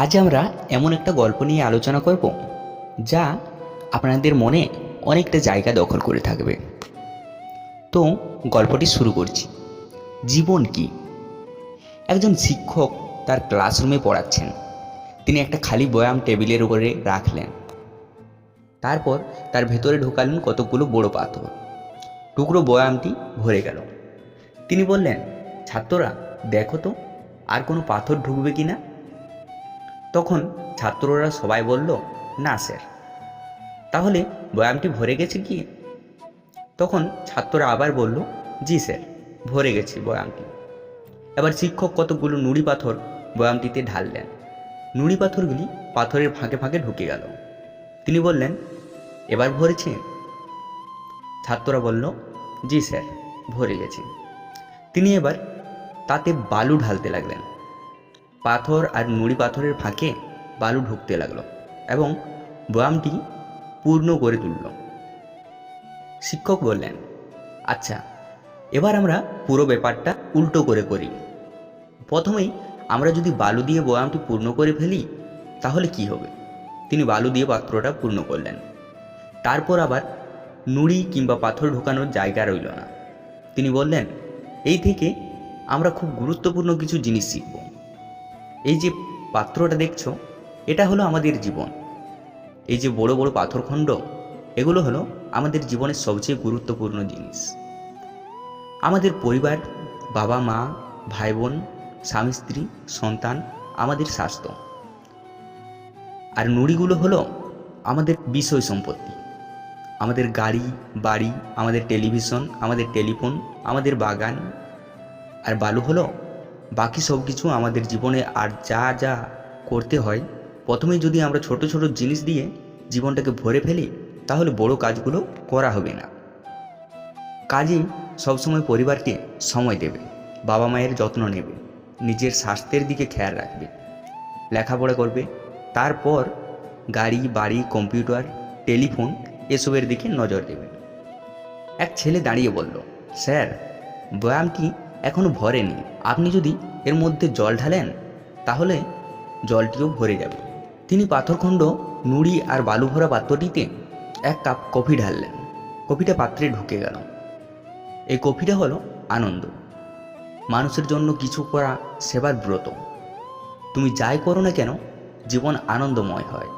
আজ আমরা এমন একটা গল্প নিয়ে আলোচনা করব যা আপনাদের মনে অনেকটা জায়গা দখল করে থাকবে। তো গল্পটি শুরু করছি। জীবন কি? একজন শিক্ষক তার ক্লাসরুমে পড়াচ্ছেন। তিনি একটা খালি বয়াম টেবিলের উপরে রাখলেন। তারপর তার ভেতরে ঢোকালেন কতগুলো বড় পাথর। টুকরো বয়ামটি ভরে গেল। তিনি বললেন, ছাত্ররা দেখো তো আর কোনো পাথর ঢুকবে কি না। তখন ছাত্ররা সবাই বলল, না স্যার। তাহলে বয়ামটি ভরে গেছে কি? তখন ছাত্ররা আবার বলল, জি স্যার, ভরে গেছে বয়ামটি। এবার শিক্ষক কতগুলো নুড়ি পাথর বয়ামটিতে ঢাললেন। নুড়ি পাথরগুলি পাথরের ফাঁকে ফাঁকে ঢুকে গেল। তিনি বললেন, এবার ভরেছে? ছাত্ররা বলল, জি স্যার, ভরে গেছে। তিনি এবার তাতে বালু ঢালতে লাগলেন। পাথর আর নুড়ি পাথরের ফাঁকে বালু ঢুকতে লাগলো এবং বয়ামটি পূর্ণ করে তুলল। শিক্ষক বললেন, আচ্ছা, এবার আমরা পুরো ব্যাপারটা উল্টো করে করি। প্রথমেই আমরা যদি বালু দিয়ে বয়ামটি পূর্ণ করে ফেলি তাহলে কি হবে? তিনি বালু দিয়ে পাত্রটা পূর্ণ করলেন। তারপর আবার নুড়ি কিংবা পাথর ঢোকানোর জায়গা রইল না। তিনি বললেন, এই থেকে আমরা খুব গুরুত্বপূর্ণ কিছু জিনিস শিখব। এই যে পাত্রটা দেখছো, এটা হলো আমাদের জীবন। এই যে বড় বড় পাথরখণ্ড, এগুলো হলো আমাদের জীবনের সবচেয়ে গুরুত্বপূর্ণ জিনিস। আমাদের পরিবার, বাবা মা, ভাই বোন, স্বামী স্ত্রী, সন্তান, আমাদের স্বাস্থ্য। আর নুড়িগুলো হলো আমাদের বিষয় সম্পত্তি, আমাদের গাড়ি, বাড়ি, আমাদের টেলিভিশন, আমাদের টেলিফোন, আমাদের বাগান। আর বালু হলো বাকি সব কিছু আমাদের জীবনে আর যা যা করতে হয়। প্রথমে যদি আমরা ছোট ছোট জিনিস দিয়ে জীবনটাকে ভরে ফেলি তাহলে বড় কাজগুলো করা হবে না। কাজেই সবসময় পরিবারকে সময় দেবে, বাবা মায়ের যত্ন নেবে, নিজের স্বাস্থ্যের দিকে খেয়াল রাখবে, লেখাপড়া করবে। তারপর গাড়ি, বাড়ি, কম্পিউটার, টেলিফোন এসবের দিকে নজর দেবে। এক ছেলে দাঁড়িয়ে বলল, স্যার, বয়ামটি এখনও ভরেনি। আপনি যদি এর মধ্যে জল ঢালেন তাহলে জলটিও ভরে যাবে। তিনি পাথরখণ্ড, নুড়ি আর বালু ভরা পাত্রটিতে এক কাপ কফি ঢাললেন। কফিটা পাত্রে ঢুকে গেল। এই কফিটা হলো আনন্দ। মানুষের জন্য কিছু করা সেবার ব্রত। তুমি যাই করো না কেন, জীবন আনন্দময় হয়।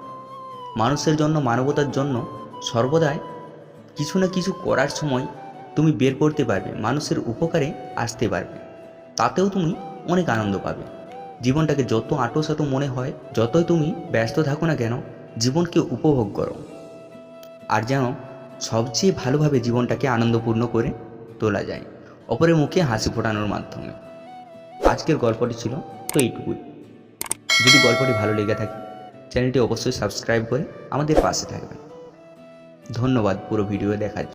মানুষের জন্য, মানবতার জন্য সর্বদাই কিছু না কিছু করার সময় তুমি বের করতে পারবে, মানুষের উপকারে আসতে পারবে, তাতেও তুমি অনেক আনন্দ পাবে। জীবনটাকে যত আঁটোসাঁটো মনে হয়, যতই তুমি ব্যস্ত থাকো না কেন, জীবনকে উপভোগ করো। আর যেন সবচেয়ে ভালোভাবে জীবনটাকে আনন্দপূর্ণ করে তোলা যায়, অপরের মুখে হাসি ফোটানোর মাধ্যমে। আজকের গল্পটি ছিল তো এইটুকুই। যদি গল্পটি ভালো লেগে থাকে চ্যানেলটি অবশ্যই সাবস্ক্রাইব করে আমাদের পাশে থাকবেন। ধন্যবাদ পুরো ভিডিও দেখার জন্য।